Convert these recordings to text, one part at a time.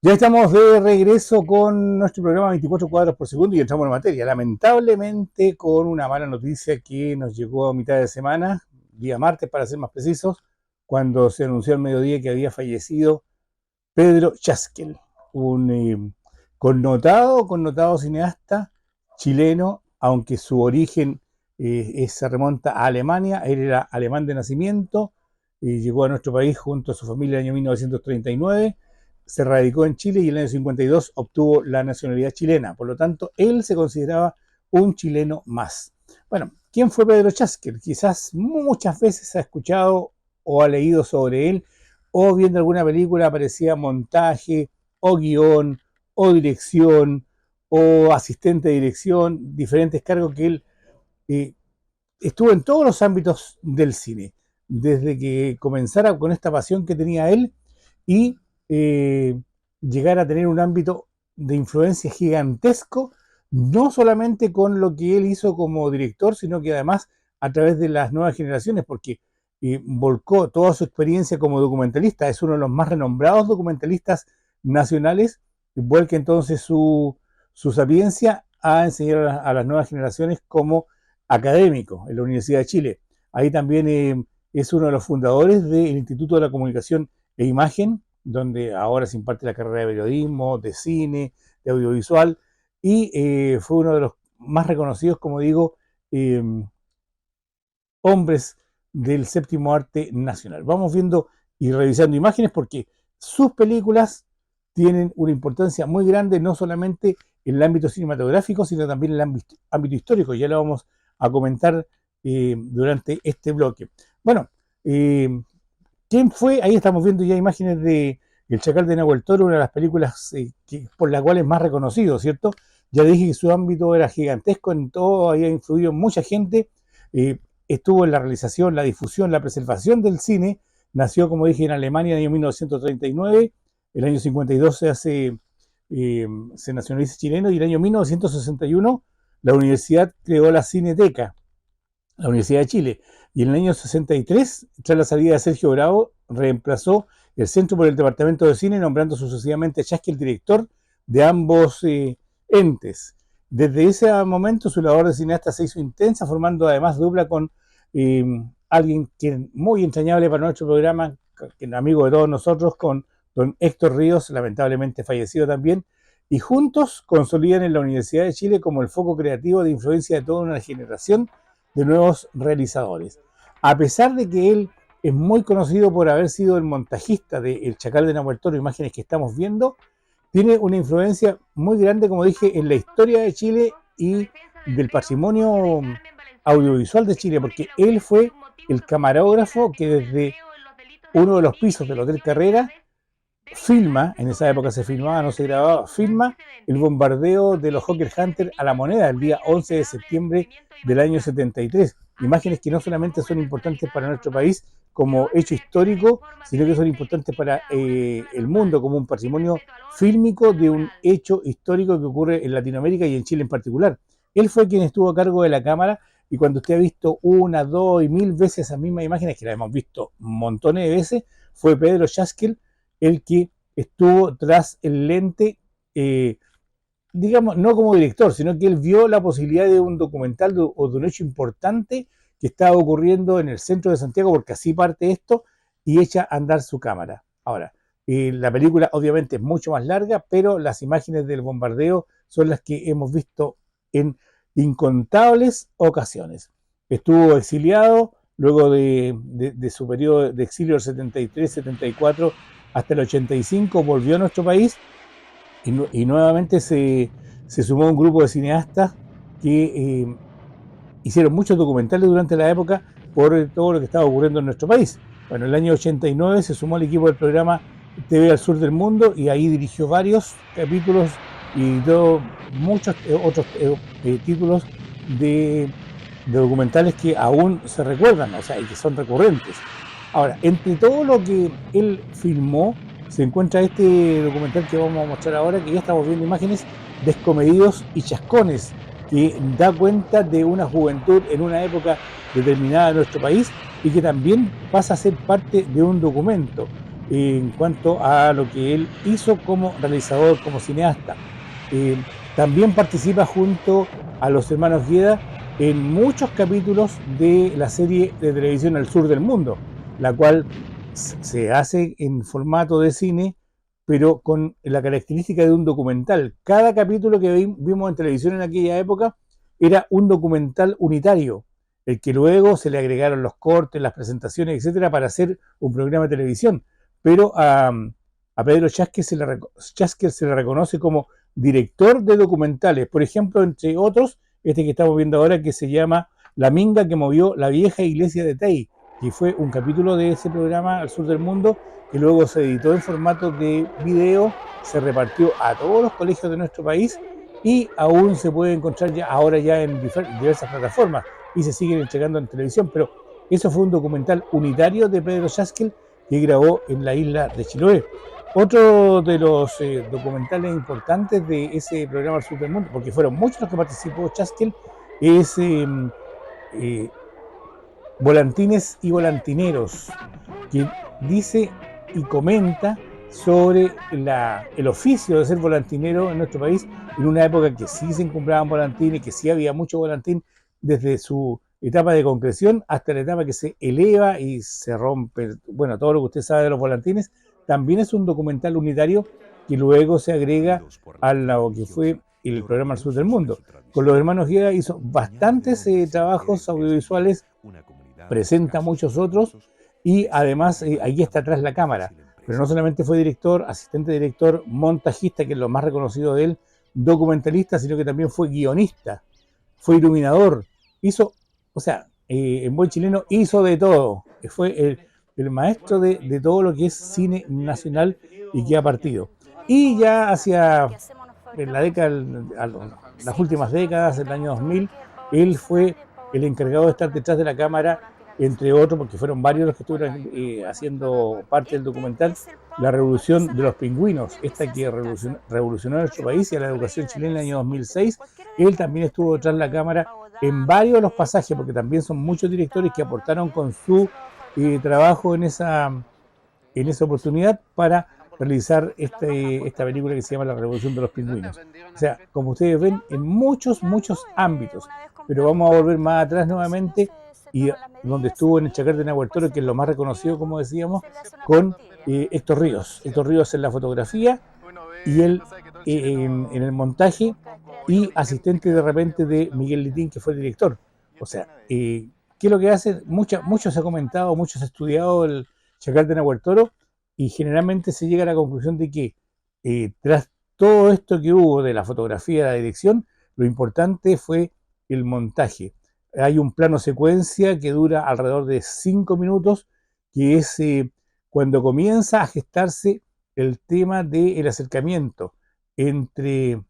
Ya estamos de regreso con nuestro programa 24 cuadros por segundo y entramos en materia. Lamentablemente con una mala noticia que nos llegó a mitad de semana, día martes para ser más precisos, cuando se anunció al mediodía que había fallecido Pedro Chaskel, un connotado cineasta chileno, aunque su origen se remonta a Alemania. Él era alemán de nacimiento, llegó a nuestro país junto a su familia en el año 1939, se radicó en Chile y en el año 52 obtuvo la nacionalidad chilena. Por lo tanto, él se consideraba un chileno más. Bueno, ¿quién fue Pedro Chaskel? Quizás muchas veces ha escuchado o ha leído sobre él, o viendo alguna película aparecía montaje, o guión, o dirección, o asistente de dirección, diferentes cargos que él eh, estuvo en todos los ámbitos del cine, desde que comenzara con esta pasión que tenía él y eh, llegar a tener un ámbito de influencia gigantesco, no solamente con lo que él hizo como director, sino que además a través de las nuevas generaciones, porque volcó toda su experiencia como documentalista, es uno de los más renombrados documentalistas nacionales, vuelca entonces su sapiencia a enseñar a las nuevas generaciones como académico en la Universidad de Chile. Ahí también es uno de los fundadores del Instituto de la Comunicación e Imagen, donde ahora se imparte la carrera de periodismo, de cine, de audiovisual, y fue uno de los más reconocidos, como digo, eh, hombres del séptimo arte nacional. Vamos viendo y revisando imágenes porque sus películas tienen una importancia muy grande, no solamente en el ámbito cinematográfico, sino también en el ámbito histórico. Ya lo vamos a comentar durante este bloque. Bueno, ¿quién fue? Ahí estamos viendo ya imágenes de El Chacal de Nahuel Toro, una de las películas por la cual es más reconocido, ¿cierto? Ya dije que su ámbito era gigantesco, en todo había influido mucha gente, eh, estuvo en la realización, la difusión, la preservación del cine. Nació, como dije, en Alemania en el año 1939, el año 52 se nacionaliza chileno y el año 1961 la universidad creó la Cineteca, la Universidad de Chile. Y en el año 63, tras la salida de Sergio Bravo, reemplazó el centro por el Departamento de Cine, nombrando sucesivamente a Chasque el director de ambos entes. Desde ese momento su labor de cineasta se hizo intensa, formando además dupla con eh, alguien que es muy entrañable para nuestro programa, que es amigo de todos nosotros, con don Héctor Ríos, lamentablemente fallecido también, y juntos consolidan en la Universidad de Chile como el foco creativo de influencia de toda una generación de nuevos realizadores. A pesar de que él es muy conocido por haber sido el montajista de El Chacal de Nahuel Toro, imágenes que estamos viendo, tiene una influencia muy grande, como dije, en la historia de Chile y del patrimonio audiovisual de Chile, porque él fue el camarógrafo que desde uno de los pisos del Hotel Carrera filma, en esa época se filmaba, no se grababa, filma el bombardeo de los Hawker Hunter a La Moneda el día 11 de septiembre del año 73. Imágenes que no solamente son importantes para nuestro país como hecho histórico, sino que son importantes para el mundo como un patrimonio fílmico de un hecho histórico que ocurre en Latinoamérica y en Chile en particular. Él fue quien estuvo a cargo de la cámara y cuando usted ha visto una, dos y mil veces esas mismas imágenes, que las hemos visto montones de veces, fue Pedro Chaskel el que estuvo tras el lente, digamos, no como director, sino que él vio la posibilidad de un documental o de un hecho importante que estaba ocurriendo en el centro de Santiago, porque así parte esto, y echa a andar su cámara. Ahora, la película obviamente es mucho más larga, pero las imágenes del bombardeo son las que hemos visto en incontables ocasiones. Estuvo exiliado luego de su periodo de exilio del 73-74 hasta el 85, volvió a nuestro país y nuevamente se sumó un grupo de cineastas que hicieron muchos documentales durante la época por todo lo que estaba ocurriendo en nuestro país. Bueno, en el año 89 se sumó al equipo del programa TV al Sur del Mundo y ahí dirigió varios capítulos y muchos otros títulos de documentales que aún se recuerdan, o sea, y que son recurrentes. Ahora, entre todo lo que él filmó, se encuentra este documental que vamos a mostrar ahora, que ya estamos viendo imágenes, Descomedidos y Chascones, que da cuenta de una juventud en una época determinada de nuestro país y que también pasa a ser parte de un documento. en cuanto a lo que él hizo como realizador, como cineasta. Eh, También participa junto a los hermanos Gueda en muchos capítulos de la serie de televisión El Sur del Mundo, la cual se hace en formato de cine, pero con la característica de un documental. Cada capítulo que vimos en televisión en aquella época era un documental unitario, el que luego se le agregaron los cortes, las presentaciones, etcétera, para hacer un programa de televisión. Pero a Pedro Chasque se le reconoce como director de documentales, por ejemplo, entre otros, este que estamos viendo ahora, que se llama La minga que movió la vieja iglesia de Tei, que fue un capítulo de ese programa Al Sur del Mundo, que luego se editó en formato de video, se repartió a todos los colegios de nuestro país y aún se puede encontrar ya ahora ya en diversas plataformas y se siguen entregando en televisión, pero eso fue un documental unitario de Pedro Chaskel que grabó en la isla de Chiloé. Otro de los documentales importantes de ese programa Al Sur del Mundo, porque fueron muchos los que participó Chaskel, es eh, Volantines y Volantineros, que dice y comenta sobre el oficio de ser volantinero en nuestro país, en una época que sí se compraban volantines, que sí había mucho volantín, desde su etapa de concreción hasta la etapa que se eleva y se rompe, bueno, todo lo que usted sabe de los volantines. También es un documental unitario que luego se agrega a lo que fue el programa Al Sur del Mundo. Con los hermanos Guerra hizo bastantes trabajos audiovisuales, presenta muchos otros y además ahí está atrás la cámara. Pero no solamente fue director, asistente director, montajista, que es lo más reconocido de él, documentalista, sino que también fue guionista, fue iluminador, hizo, o sea, en buen chileno hizo de todo, fue el maestro de todo lo que es cine nacional y que ha partido. Y ya hacia en la década, las últimas décadas, el año 2000, él fue el encargado de estar detrás de la cámara, entre otros, porque fueron varios los que estuvieron haciendo parte del documental, la revolución de los pingüinos, esta que revolucionó nuestro país y a la educación chilena en el año 2006. Él también estuvo detrás de la cámara en varios de los pasajes, porque también son muchos directores que aportaron con su trabajo en esa oportunidad para realizar esta película que se llama La Revolución de los Pingüinos. O sea, como ustedes ven, en muchos, muchos ámbitos. Pero vamos a volver más atrás nuevamente y donde estuvo en el Chacar de Nahuel Toro, que es lo más reconocido, como decíamos, con Héctor Ríos. Héctor Ríos en la fotografía y él en el montaje y asistente de repente de Miguel Litín, que fue el director. O sea, ¿qué es lo que hace? Mucho se ha comentado, mucho se ha estudiado el Chacal de Nahuel Toro y generalmente se llega a la conclusión de que tras todo esto que hubo de la fotografía, de la dirección, lo importante fue el montaje. Hay un plano secuencia que dura alrededor de 5 minutos, que es cuando comienza a gestarse el tema del acercamiento entre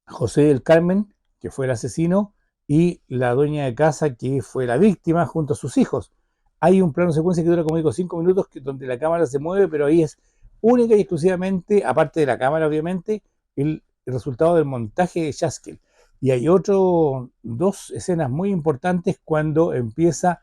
José del Carmen, que fue el asesino, y la dueña de casa, que fue la víctima, junto a sus hijos. Hay un plano secuencia que dura, como digo, 5 minutos, donde la cámara se mueve, pero ahí es única y exclusivamente, aparte de la cámara, obviamente, el resultado del montaje de Chaskel. Y hay dos escenas muy importantes cuando empieza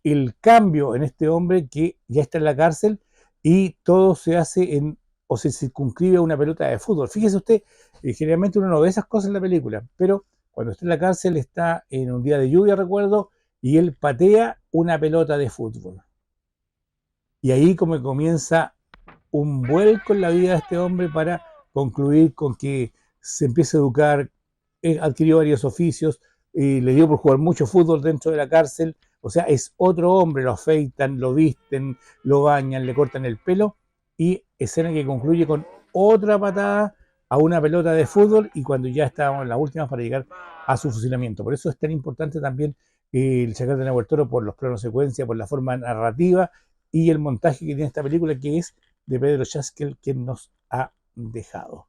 el cambio en este hombre que ya está en la cárcel y todo se hace o se circunscribe a una pelota de fútbol. Fíjese usted, generalmente uno no ve esas cosas en la película, pero cuando está en la cárcel está en un día de lluvia, recuerdo, y él patea una pelota de fútbol. Y ahí como comienza un vuelco en la vida de este hombre para concluir con que se empieza a educar, adquirió varios oficios, le dio por jugar mucho fútbol dentro de la cárcel, o sea, es otro hombre, lo afeitan, lo visten, lo bañan, le cortan el pelo, y escena que concluye con otra patada a una pelota de fútbol y cuando ya estábamos en las últimas para llegar a su fusilamiento. Por eso es tan importante también el Chacal de Nahuel Toro por los planos secuencia, por la forma narrativa y el montaje que tiene esta película, que es de Pedro Chaskel, quien nos ha dejado.